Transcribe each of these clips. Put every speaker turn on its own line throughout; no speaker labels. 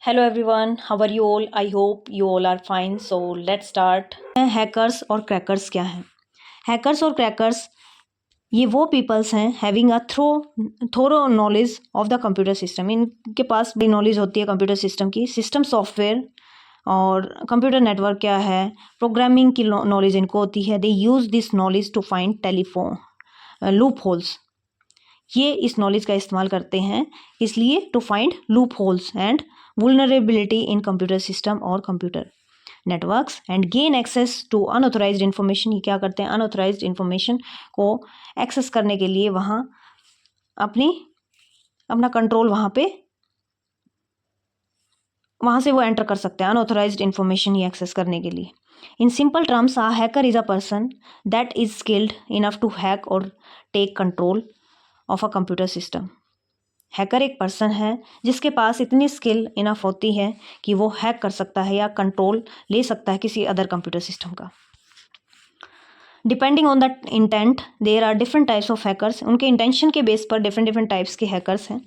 Hello everyone, how are you all? I hope you all are fine. So let's start. Hackers और crackers क्या हैं? Hackers और crackers ये वो peoples हैं having a thorough knowledge of the computer system. इनके पास भी नॉलेज होती है कंप्यूटर सिस्टम की, सिस्टम सॉफ्टवेयर और कंप्यूटर नेटवर्क क्या है, प्रोग्रामिंग की नॉलेज इनको होती है। They use this knowledge to find telephone loop holes. ये इस नॉलेज का इस्तेमाल करते हैं इसलिए to find loop holes and vulnerability in computer system और computer networks and gain access to unauthorized information. ये क्या करते हैं? अनऑथोराइज्ड इन्फॉर्मेशन को एक्सेस करने के लिए वहाँ अपना कंट्रोल वहाँ से वो एंटर कर सकते हैं अनऑथोराइज्ड इन्फॉर्मेशन ये एक्सेस करने के लिए। In simple terms a hacker is a person that is skilled enough to hack और take control of a computer system. Hacker एक पर्सन है जिसके पास इतनी स्किल इनफ होती है कि वो हैक कर सकता है या कंट्रोल ले सकता है किसी अदर कंप्यूटर सिस्टम का। Depending on the intent there are different types of hackers. उनके इंटेंशन के बेस पर डिफरेंट डिफरेंट टाइप्स के हैकर्स हैं।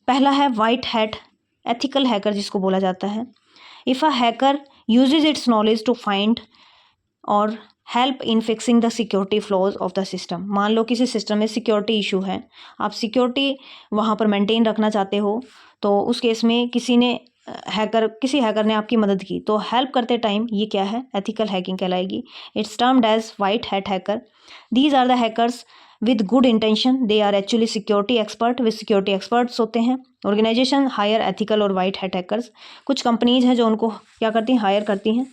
पहला है वाइट हैट एथिकल हैकर जिसको बोला जाता है। If a hacker uses its knowledge to find और help in fixing the security flaws of the system. मान लो किसी सिस्टम में सिक्योरिटी इशू है, आप सिक्योरिटी वहाँ पर मेंटेन रखना चाहते हो, तो उस केस में किसी हैकर ने आपकी मदद की, तो हेल्प करते टाइम ये क्या है? एथिकल हैकिंग कहलाएगी। It's termed as white hat hacker. These are the hackers with good intention, they are actually security expert. वे सिक्योरिटी एक्सपर्ट्स होते हैं। ऑर्गेनाइजेशन हायर एथिकल और वाइट हैट हैकर्स। कुछ कंपनीज हैं जो उनको क्या करती हैं? हायर करती हैं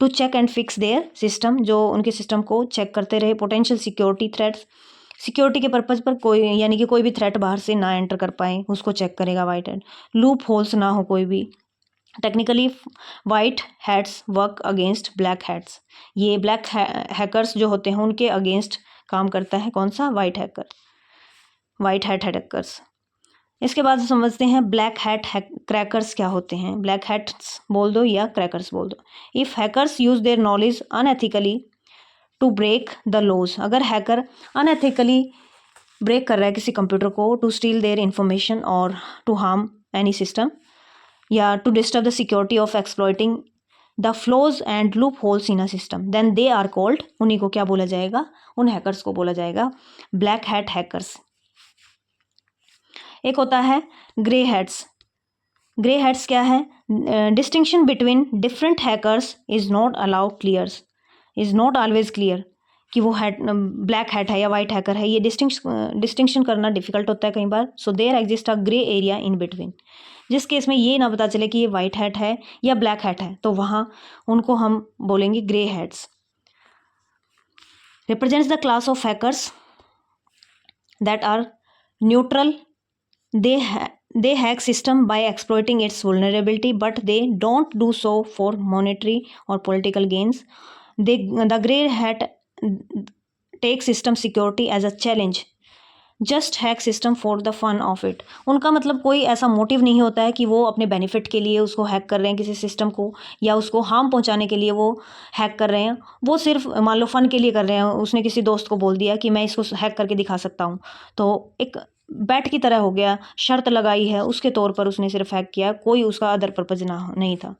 to check and fix their system, जो उनके सिस्टम को चेक करते रहे। पोटेंशियल सिक्योरिटी थ्रेट्स, सिक्योरिटी के पर्पज़ पर कोई भी थ्रेट बाहर से ना एंटर कर पाए उसको चेक करेगा वाइट हैट। लूप होल्स ना हो कोई भी। Technically white hats work against black hats. ये ब्लैक हैकर्स जो होते हैं उनके अगेंस्ट काम करता है कौन सा? White hat hackers. इसके बाद समझते हैं ब्लैक हैट क्रैकर्स क्या होते हैं। ब्लैक हैट्स बोल दो या क्रैकर्स बोल दो। If hackers use their knowledge unethically to break the laws. अगर हैकर अनएथिकली ब्रेक कर रहा है किसी कंप्यूटर को, टू स्टील देयर इंफॉर्मेशन और टू हार्म एनी सिस्टम या to disturb the security of exploiting the flaws and loopholes in a system, then they are called, उन्हीं को क्या बोला जाएगा? उन हैकर्स को बोला जाएगा ब्लैक हैट हैकर्स। एक होता है ग्रे हैट्स। ग्रे हैट्स क्या है? Distinction between different hackers is not always clear कि वो ब्लैक हैट है या वाइट हैकर है। ये डिस्टिंक्शन करना डिफिकल्ट होता है कई बार। So there exist a grey area in between. जिस केस में ये ना पता चले कि ये वाइट हैट है या ब्लैक हैट है, तो वहाँ उनको हम बोलेंगे grey hats. Represents the class of hackers that are neutral. They hack system by exploiting its vulnerability, but they don't do so for monetary or political gains. The grey hat take system security as a challenge. Just hack system for the fun of it. उनका मतलब कोई ऐसा motive नहीं होता है कि वो अपने बेनिफिट के लिए उसको हैक कर रहे हैं किसी सिस्टम को, या उसको हार्म पहुंचाने के लिए वो हैक कर रहे हैं। वो सिर्फ मान लो फ़न के लिए कर रहे हैं। उसने किसी दोस्त को बोल दिया कि मैं इसको हैक करके दिखा सकता हूँ, तो एक बैट की तरह हो गया, शर्त लगाई है उसके तौर पर उसने सिर्फ हैक किया, कोई उसका अदर पर्पज़ नहीं था।